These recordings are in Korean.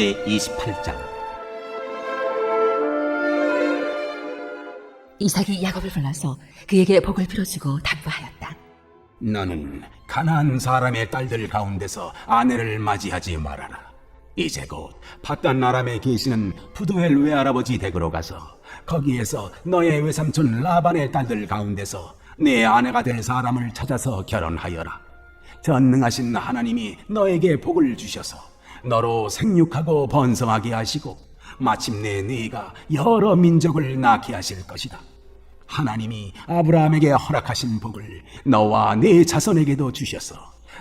제28장. 이삭이 야곱을 불러서 그에게 복을 빌어주고 당부하였다. 너는 가나안 사람의 딸들 가운데서 아내를 맞이하지 말아라. 이제 곧 밧단 아람에 계시는 부두엘 외할아버지 댁으로 가서 거기에서 너의 외삼촌 라반의 딸들 가운데서 내 아내가 될 사람을 찾아서 결혼하여라. 전능하신 하나님이 너에게 복을 주셔서 너로 생육하고 번성하게 하시고 마침내 네가 여러 민족을 낳게 하실 것이다. 하나님이 아브라함에게 허락하신 복을 너와 네 자손에게도 주셔서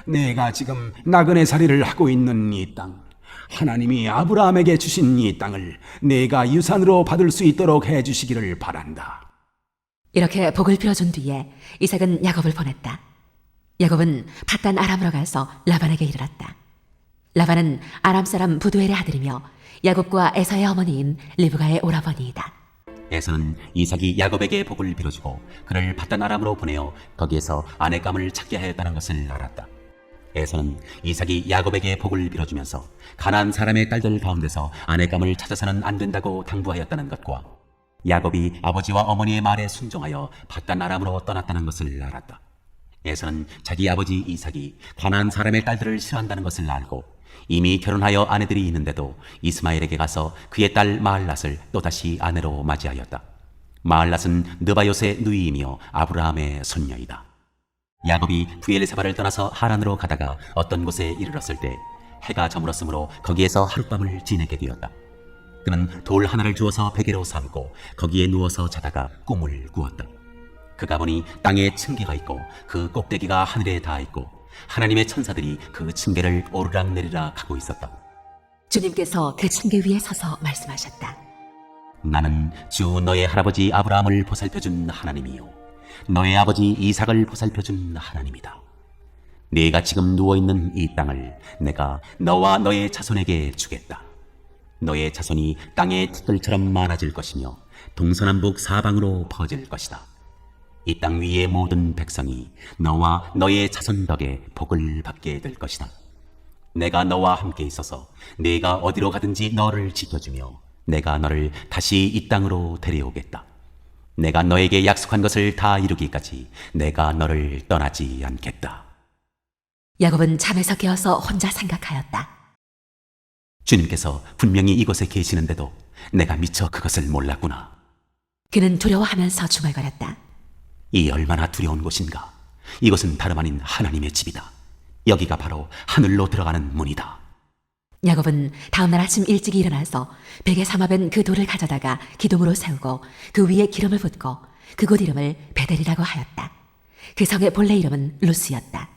내가 지금 나그네 살이를 하고 있는 이 땅, 하나님이 아브라함에게 주신 이 땅을 내가 유산으로 받을 수 있도록 해주시기를 바란다. 이렇게 복을 빌어준 뒤에 이삭은 야곱을 보냈다. 야곱은 밧단 아람으로 가서 라반에게 이르렀다. 라반은 아람 사람 부두엘의 아들이며 야곱과 에서의 어머니인 리브가의 오라버니이다. 에서는 이삭이 야곱에게 복을 빌어주고 그를 밧단 아람으로 보내어 거기에서 아내감을 찾게 하였다는 것을 알았다. 에서는 이삭이 야곱에게 복을 빌어주면서 가나안 사람의 딸들 가운데서 아내감을 찾아서는 안 된다고 당부하였다는 것과 야곱이 아버지와 어머니의 말에 순종하여 밧단 아람으로 떠났다는 것을 알았다. 에서는 자기 아버지 이삭이 가나안 사람의 딸들을 싫어한다는 것을 알고 이미 결혼하여 아내들이 있는데도 이스마엘에게 가서 그의 딸 마할랏을 또다시 아내로 맞이하였다. 마할랏은 느바요스의 누이이며 아브라함의 손녀이다. 야곱이 브엘세바를 떠나서 하란으로 가다가 어떤 곳에 이르렀을 때 해가 저물었으므로 거기에서 하룻밤을 지내게 되었다. 그는 돌 하나를 주어서 베개로 삼고 거기에 누워서 자다가 꿈을 꾸었다. 그가 보니 땅에 층계가 있고 그 꼭대기가 하늘에 닿아 있고 하나님의 천사들이 그 층계를 오르락내리락 하고 있었다. 주님께서 그 층계 위에 서서 말씀하셨다. 나는 주 너의 할아버지 아브라함을 보살펴준 하나님이요 너의 아버지 이삭을 보살펴준 하나님이다. 네가 지금 누워있는 이 땅을 내가 너와 너의 자손에게 주겠다. 너의 자손이 땅의 티끌처럼 많아질 것이며 동서남북 사방으로 퍼질 것이다. 이 땅 위의 모든 백성이 너와 너의 자손 덕에 복을 받게 될 것이다. 내가 너와 함께 있어서 네가 어디로 가든지 너를 지켜주며 내가 너를 다시 이 땅으로 데려오겠다. 내가 너에게 약속한 것을 다 이루기까지 내가 너를 떠나지 않겠다. 야곱은 잠에서 깨어서 혼자 생각하였다. 주님께서 분명히 이곳에 계시는데도 내가 미처 그것을 몰랐구나. 그는 두려워하면서 중얼거렸다. 이 얼마나 두려운 곳인가. 이곳은 다름 아닌 하나님의 집이다. 여기가 바로 하늘로 들어가는 문이다. 야곱은 다음날 아침 일찍 일어나서 베개 삼아벤 그 돌을 가져다가 기둥으로 세우고 그 위에 기름을 붓고 그곳 이름을 베델이라고 하였다. 그 성의 본래 이름은 루스였다.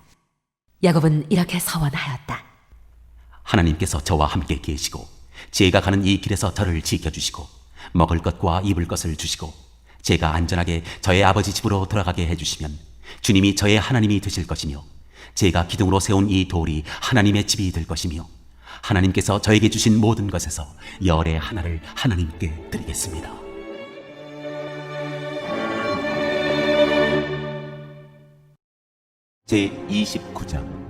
야곱은 이렇게 서원하였다. 하나님께서 저와 함께 계시고 제가 가는 이 길에서 저를 지켜주시고 먹을 것과 입을 것을 주시고 제가 안전하게 저의 아버지 집으로 돌아가게 해주시면 주님이 저의 하나님이 되실 것이며 제가 기둥으로 세운 이 돌이 하나님의 집이 될 것이며 하나님께서 저에게 주신 모든 것에서 열의 하나를 하나님께 드리겠습니다. 제29장.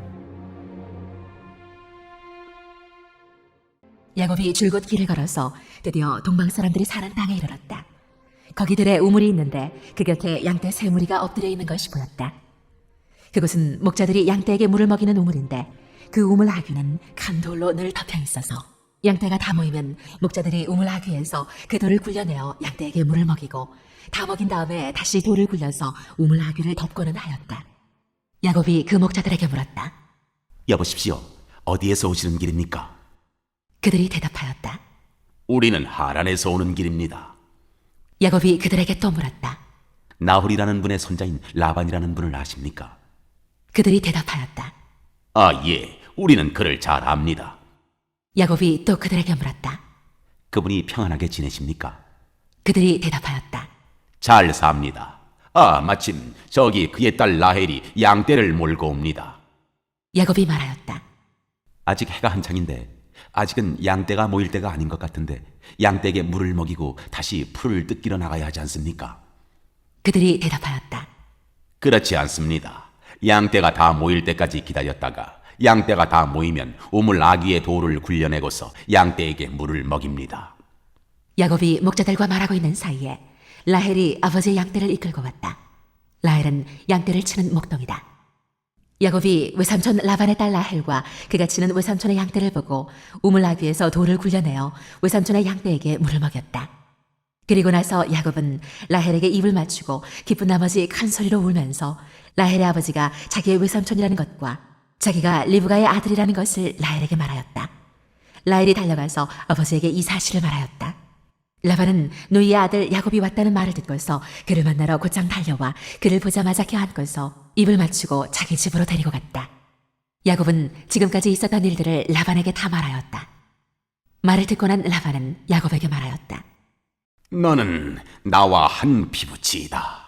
야곱이 줄곧 길을 걸어서 드디어 동방 사람들이 사는 땅에 이르렀다. 거기들의 우물이 있는데 그 곁에 양떼 세 무리가 엎드려 있는 것이 보였다. 그곳은 목자들이 양떼에게 물을 먹이는 우물인데 그 우물 하귀는 큰 돌로 늘 덮여 있어서 양떼가 다 모이면 목자들이 우물 하귀에서 그 돌을 굴려내어 양떼에게 물을 먹이고 다 먹인 다음에 다시 돌을 굴려서 우물 하귀를 덮고는 하였다. 야곱이 그 목자들에게 물었다. 여보십시오. 어디에서 오시는 길입니까? 그들이 대답하였다. 우리는 하란에서 오는 길입니다. 야곱이 그들에게 또 물었다. 나홀이라는 분의 손자인 라반이라는 분을 아십니까? 그들이 대답하였다. 아, 예. 우리는 그를 잘 압니다. 야곱이 또 그들에게 물었다. 그분이 평안하게 지내십니까? 그들이 대답하였다. 잘 삽니다. 아, 마침 저기 그의 딸 라헬이 양떼를 몰고 옵니다. 야곱이 말하였다. 아직 해가 한창인데 아직은 양떼가 모일 때가 아닌 것 같은데 양떼에게 물을 먹이고 다시 풀을 뜯기러 나가야 하지 않습니까? 그들이 대답하였다. 그렇지 않습니다. 양떼가 다 모일 때까지 기다렸다가 양떼가 다 모이면 우물 아귀의 돌을 굴려내고서 양떼에게 물을 먹입니다. 야곱이 목자들과 말하고 있는 사이에 라헬이 아버지의 양떼를 이끌고 왔다. 라헬은 양떼를 치는 목동이다. 야곱이 외삼촌 라반의 딸 라헬과 그가 치는 외삼촌의 양떼를 보고 우물 아귀에서 돌을 굴려내어 외삼촌의 양떼에게 물을 먹였다. 그리고 나서 야곱은 라헬에게 입을 맞추고 기쁜 나머지 큰 소리로 울면서 라헬의 아버지가 자기의 외삼촌이라는 것과 자기가 리브가의 아들이라는 것을 라헬에게 말하였다. 라헬이 달려가서 아버지에게 이 사실을 말하였다. 라반은 누이의 아들 야곱이 왔다는 말을 듣고서 그를 만나러 곧장 달려와 그를 보자마자 껴안고서 입을 맞추고 자기 집으로 데리고 갔다. 야곱은 지금까지 있었던 일들을 라반에게 다 말하였다. 말을 듣고 난 라반은 야곱에게 말하였다. 너는 나와 한 피부치이다.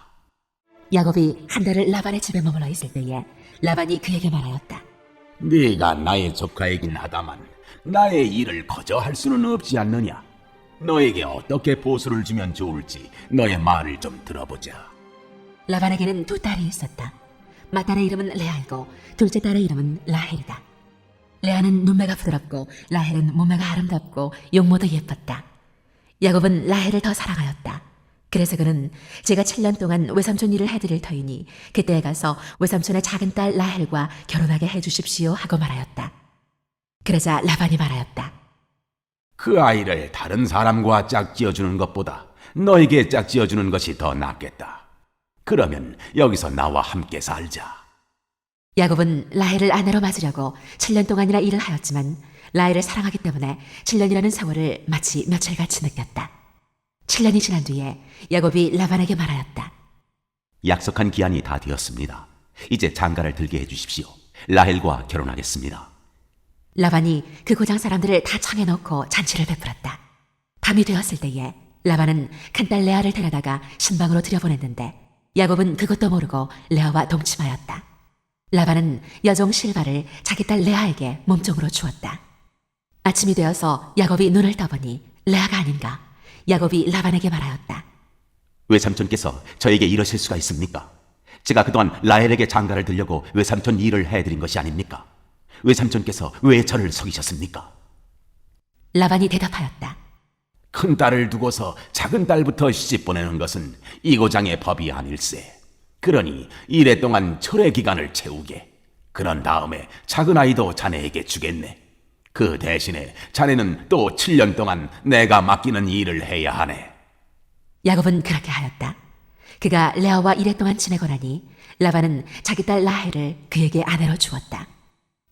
야곱이 한 달을 라반의 집에 머물러 있을 때에 라반이 그에게 말하였다. 네가 나의 조카이긴 하다만 나의 일을 거저 할 수는 없지 않느냐. 너에게 어떻게 보수를 주면 좋을지 너의 말을 좀 들어보자. 라반에게는 두 딸이 있었다. 맏딸의 이름은 레아이고 둘째 딸의 이름은 라헬이다. 레아는 눈매가 부드럽고 라헬은 몸매가 아름답고 용모도 예뻤다. 야곱은 라헬을 더 사랑하였다. 그래서 그는 제가 7년 동안 외삼촌 일을 해드릴 터이니 그때에 가서 외삼촌의 작은 딸 라헬과 결혼하게 해주십시오 하고 말하였다. 그러자 라반이 말하였다. 그 아이를 다른 사람과 짝지어주는 것보다 너에게 짝지어주는 것이 더 낫겠다. 그러면 여기서 나와 함께 살자. 야곱은 라헬을 아내로 맞으려고 7년 동안이나 일을 하였지만 라헬을 사랑하기 때문에 7년이라는 세월을 마치 며칠같이 느꼈다. 7년이 지난 뒤에 야곱이 라반에게 말하였다. 약속한 기한이 다 되었습니다. 이제 장가를 들게 해주십시오. 라헬과 결혼하겠습니다. 라반이 그 고장 사람들을 다 청해놓고 잔치를 베풀었다. 밤이 되었을 때에 라반은 큰딸 레아를 데려다가 신방으로 들여보냈는데 야곱은 그것도 모르고 레아와 동침하였다. 라반은 여종 실바를 자기 딸 레아에게 몸종으로 주었다. 아침이 되어서 야곱이 눈을 떠보니 레아가 아닌가. 야곱이 라반에게 말하였다. 외삼촌께서 저에게 이러실 수가 있습니까? 제가 그동안 라헬에게 장가를 들려고 외삼촌 일을 해드린 것이 아닙니까? 외삼촌께서 왜 저를 속이셨습니까? 라반이 대답하였다. 큰 딸을 두고서 작은 딸부터 시집 보내는 것은 이 고장의 법이 아닐세. 그러니 이래 동안 철의 기간을 채우게. 그런 다음에 작은 아이도 자네에게 주겠네. 그 대신에 자네는 또 7년 동안 내가 맡기는 일을 해야 하네. 야곱은 그렇게 하였다. 그가 레아와 이래 동안 지내고 나니 라반은 자기 딸 라헬을 그에게 아내로 주었다.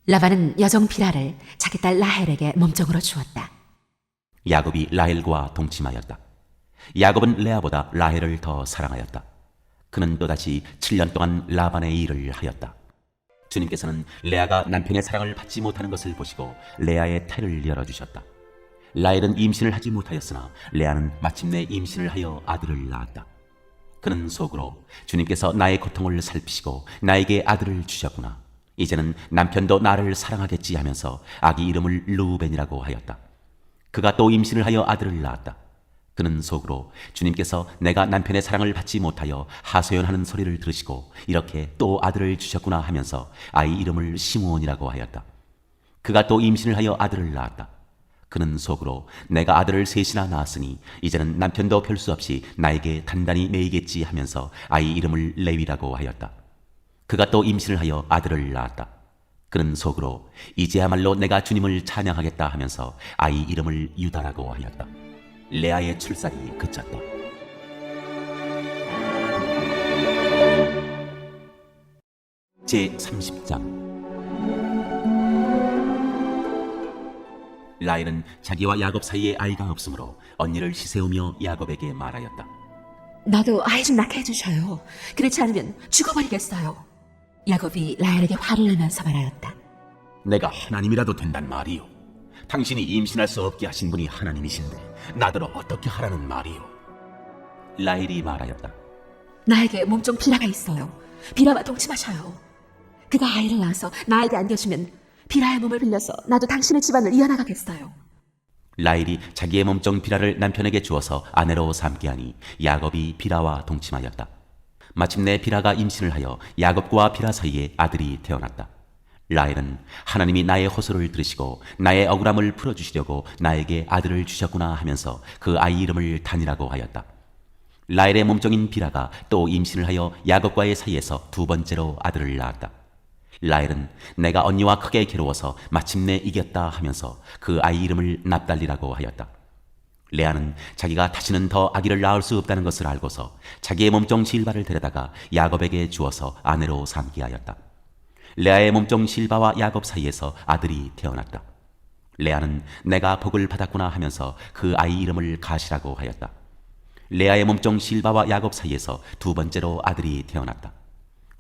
라반은 여종 비라를 자기 딸 라헬에게 몸종으로 주었다. 야곱이 라헬과 동침하였다. 야곱은 레아보다 라헬을 더 사랑하였다. 그는 또다시 7년 동안 라반의 일을 하였다. 주님께서는 레아가 남편의 사랑을 받지 못하는 것을 보시고 레아의 태를 열어주셨다. 라헬은 임신을 하지 못하였으나 레아는 마침내 임신을 하여 아들을 낳았다. 그는 속으로 주님께서 나의 고통을 살피시고 나에게 아들을 주셨구나. 이제는 남편도 나를 사랑하겠지 하면서 아기 이름을 르우벤이라고 하였다. 그가 또 임신을 하여 아들을 낳았다. 그는 속으로 주님께서 내가 남편의 사랑을 받지 못하여 하소연하는 소리를 들으시고 이렇게 또 아들을 주셨구나 하면서 아이 이름을 시므온이라고 하였다. 그가 또 임신을 하여 아들을 낳았다. 그는 속으로 내가 아들을 셋이나 낳았으니 이제는 남편도 별 수 없이 나에게 단단히 매이겠지 하면서 아이 이름을 레위라고 하였다. 그가 또 임신을 하여 아들을 낳았다. 그는 속으로 이제야말로 내가 주님을 찬양하겠다 하면서 아이 이름을 유다라고 하였다. 레아의 출산이 그쳤다. 제30장 라헬은 자기와 야곱 사이에 아이가 없으므로 언니를 시세우며 야곱에게 말하였다. 나도 아이 좀 낳게 해주셔요. 그렇지 않으면 죽어버리겠어요. 야곱이 라헬에게 화를 내면서 말하였다. 내가 하나님이라도 된단 말이요. 당신이 임신할 수 없게 하신 분이 하나님이신데 나더러 어떻게 하라는 말이요. 라헬이 말하였다. 나에게 몸종 비라가 있어요. 비라와 동침하셔요. 그가 아이를 낳아서 나에게 안겨주면 비라의 몸을 빌려서 나도 당신의 집안을 이어나가겠어요. 라헬이 자기의 몸종 비라를 남편에게 주어서 아내로 삼게 하니 야곱이 비라와 동침하였다. 마침내 비라가 임신을 하여 야곱과 비라 사이에 아들이 태어났다. 라헬은 하나님이 나의 호소를 들으시고 나의 억울함을 풀어주시려고 나에게 아들을 주셨구나 하면서 그 아이 이름을 단이라고 하였다. 라헬의 몸종인 비라가 또 임신을 하여 야곱과의 사이에서 두 번째로 아들을 낳았다. 라헬은 내가 언니와 크게 괴로워서 마침내 이겼다 하면서 그 아이 이름을 납달리라고 하였다. 레아는 자기가 다시는 더 아기를 낳을 수 없다는 것을 알고서 자기의 몸종 실바를 데려다가 야곱에게 주어서 아내로 삼게 하였다. 레아의 몸종 실바와 야곱 사이에서 아들이 태어났다. 레아는 내가 복을 받았구나 하면서 그 아이 이름을 가시라고 하였다. 레아의 몸종 실바와 야곱 사이에서 두 번째로 아들이 태어났다.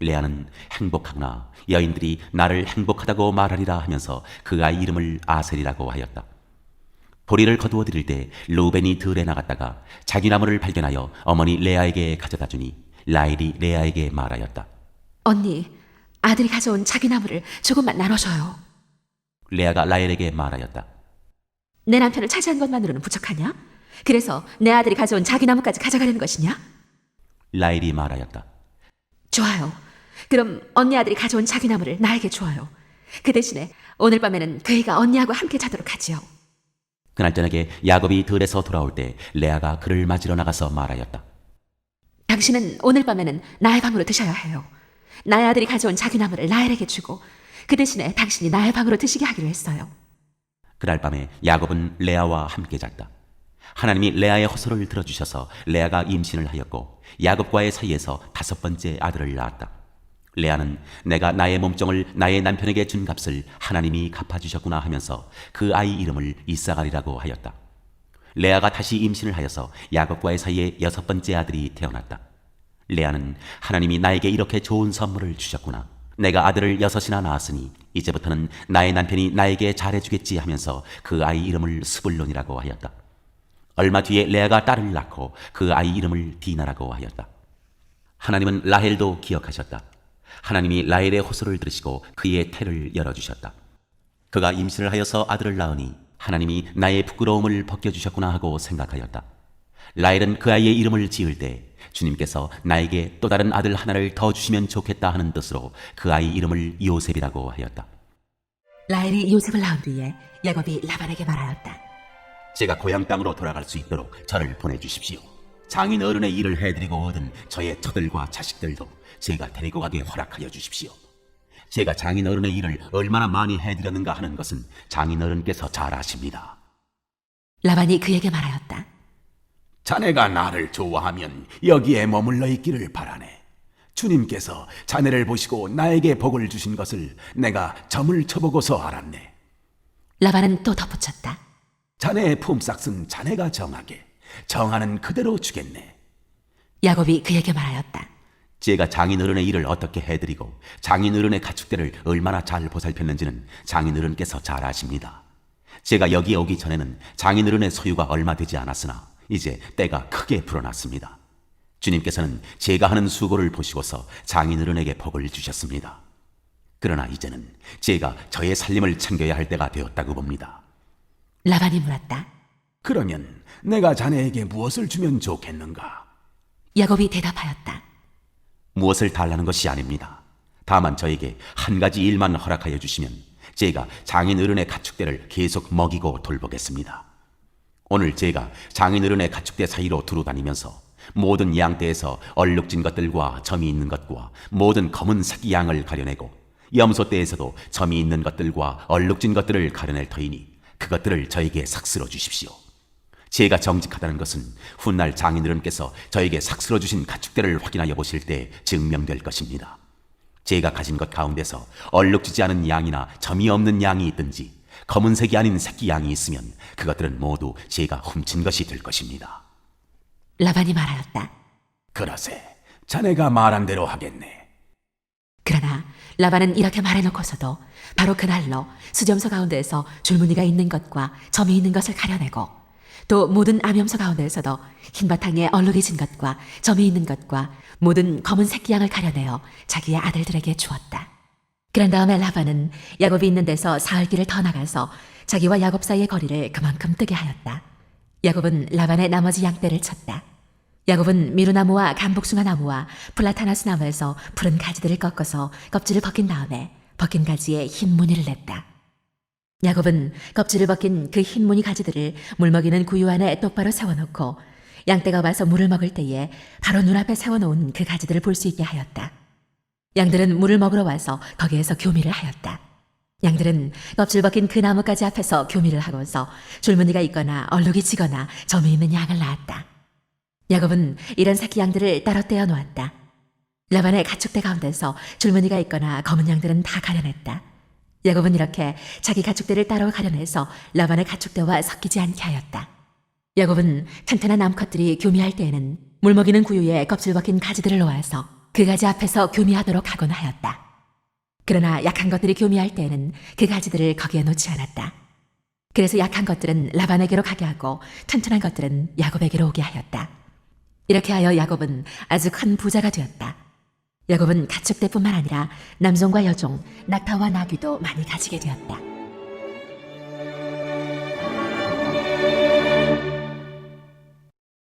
레아는 행복하구나, 여인들이 나를 행복하다고 말하리라 하면서 그 아이 이름을 아셀이라고 하였다. 보리를 거두어 드릴 때 루벤이 들에 나갔다가 자기 나무를 발견하여 어머니 레아에게 가져다 주니 라헬이 레아에게 말하였다. 언니, 아들이 가져온 자기 나무를 조금만 나눠줘요. 레아가 라헬에게 말하였다. 내 남편을 차지한 것만으로는 부족하냐? 그래서 내 아들이 가져온 자기 나무까지 가져가려는 것이냐? 라헬이 말하였다. 좋아요. 그럼 언니 아들이 가져온 자기 나무를 나에게 주어요. 그 대신에 오늘 밤에는 그이가 언니하고 함께 자도록 하지요. 그날 저녁에 야곱이 들에서 돌아올 때 레아가 그를 맞으러 나가서 말하였다. 당신은 오늘 밤에는 나의 방으로 드셔야 해요. 나의 아들이 가져온 자기 나무를 라헬에게 주고 그 대신에 당신이 나의 방으로 드시게 하기로 했어요. 그날 밤에 야곱은 레아와 함께 잤다. 하나님이 레아의 호소를 들어주셔서 레아가 임신을 하였고 야곱과의 사이에서 다섯 번째 아들을 낳았다. 레아는 내가 나의 몸종을 나의 남편에게 준 값을 하나님이 갚아주셨구나 하면서 그 아이 이름을 이사갈이라고 하였다. 레아가 다시 임신을 하여서 야곱과의 사이에 여섯 번째 아들이 태어났다. 레아는 하나님이 나에게 이렇게 좋은 선물을 주셨구나. 내가 아들을 여섯이나 낳았으니 이제부터는 나의 남편이 나에게 잘해주겠지 하면서 그 아이 이름을 스불론이라고 하였다. 얼마 뒤에 레아가 딸을 낳고 그 아이 이름을 디나라고 하였다. 하나님은 라헬도 기억하셨다. 하나님이 라헬의 호소를 들으시고 그의 태를 열어주셨다. 그가 임신을 하여서 아들을 낳으니 하나님이 나의 부끄러움을 벗겨주셨구나 하고 생각하였다. 라헬은 그 아이의 이름을 지을 때 주님께서 나에게 또 다른 아들 하나를 더 주시면 좋겠다 하는 뜻으로 그 아이 이름을 요셉이라고 하였다. 라헬이 요셉을 낳은 뒤에 야곱이 라반에게 말하였다. 제가 고향 땅으로 돌아갈 수 있도록 저를 보내주십시오. 장인 어른의 일을 해드리고 얻은 저의 처들과 자식들도 제가 데리고 가게 허락하여 주십시오. 제가 장인 어른의 일을 얼마나 많이 해드렸는가 하는 것은 장인 어른께서 잘 아십니다. 라반이 그에게 말하였다. 자네가 나를 좋아하면 여기에 머물러 있기를 바라네. 주님께서 자네를 보시고 나에게 복을 주신 것을 내가 점을 쳐보고서 알았네. 라반은 또 덧붙였다. 자네의 품삯은 자네가 정하게, 정하는 그대로 주겠네. 야곱이 그에게 말하였다. 제가 장인 어른의 일을 어떻게 해드리고 장인 어른의 가축들을 얼마나 잘 보살폈는지는 장인 어른께서 잘 아십니다. 제가 여기에 오기 전에는 장인 어른의 소유가 얼마 되지 않았으나 이제 때가 크게 불어났습니다. 주님께서는 제가 하는 수고를 보시고서 장인 어른에게 복을 주셨습니다. 그러나 이제는 제가 저의 살림을 챙겨야 할 때가 되었다고 봅니다. 라반이 물었다. 그러면 내가 자네에게 무엇을 주면 좋겠는가? 야곱이 대답하였다. 무엇을 달라는 것이 아닙니다. 다만 저에게 한 가지 일만 허락하여 주시면 제가 장인 어른의 가축대를 계속 먹이고 돌보겠습니다. 오늘 제가 장인 어른의 가축대 사이로 두루 다니면서 모든 양떼에서 얼룩진 것들과 점이 있는 것과 모든 검은 새끼 양을 가려내고 염소떼에서도 점이 있는 것들과 얼룩진 것들을 가려낼 터이니 그것들을 저에게 삭슬어 주십시오. 제가 정직하다는 것은 훗날 장인 어른께서 저에게 삭슬어 주신 가축대를 확인하여 보실 때 증명될 것입니다. 제가 가진 것 가운데서 얼룩지지 않은 양이나 점이 없는 양이 있든지 검은색이 아닌 새끼 양이 있으면 그것들은 모두 제가 훔친 것이 될 것입니다. 라반이 말하였다. 그러세, 자네가 말한 대로 하겠네. 그러나 라반은 이렇게 말해놓고서도 바로 그날로 수점소 가운데에서 줄무늬가 있는 것과 점이 있는 것을 가려내고 또 모든 암염소 가운데에서도 흰 바탕에 얼룩이 진 것과 점이 있는 것과 모든 검은 새끼 양을 가려내어 자기의 아들들에게 주었다. 그런 다음에 라반은 야곱이 있는 데서 사흘길을 더 나가서 자기와 야곱 사이의 거리를 그만큼 뜨게 하였다. 야곱은 라반의 나머지 양떼를 쳤다. 야곱은 미루나무와 감복숭아 나무와 플라타나스 나무에서 푸른 가지들을 꺾어서 껍질을 벗긴 다음에 벗긴 가지에 흰 무늬를 냈다. 야곱은 껍질을 벗긴 그 흰 무늬 가지들을 물먹이는 구유 안에 똑바로 세워놓고 양떼가 와서 물을 먹을 때에 바로 눈앞에 세워놓은 그 가지들을 볼 수 있게 하였다. 양들은 물을 먹으러 와서 거기에서 교미를 하였다. 양들은 껍질 벗긴 그 나뭇가지 앞에서 교미를 하고서 줄무늬가 있거나 얼룩이 지거나 점이 있는 양을 낳았다. 야곱은 이런 새끼 양들을 따로 떼어 놓았다. 라반의 가축대 가운데서 줄무늬가 있거나 검은 양들은 다 가려냈다. 야곱은 이렇게 자기 가축대를 따로 가려내서 라반의 가축대와 섞이지 않게 하였다. 야곱은 튼튼한 암컷들이 교미할 때에는 물먹이는 구유에 껍질 벗긴 가지들을 놓아서 그 가지 앞에서 교미하도록 하곤 하였다. 그러나 약한 것들이 교미할 때에는 그 가지들을 거기에 놓지 않았다. 그래서 약한 것들은 라반에게로 가게 하고 튼튼한 것들은 야곱에게로 오게 하였다. 이렇게 하여 야곱은 아주 큰 부자가 되었다. 야곱은 가축대뿐만 아니라 남종과 여종, 낙타와 나귀도 많이 가지게 되었다.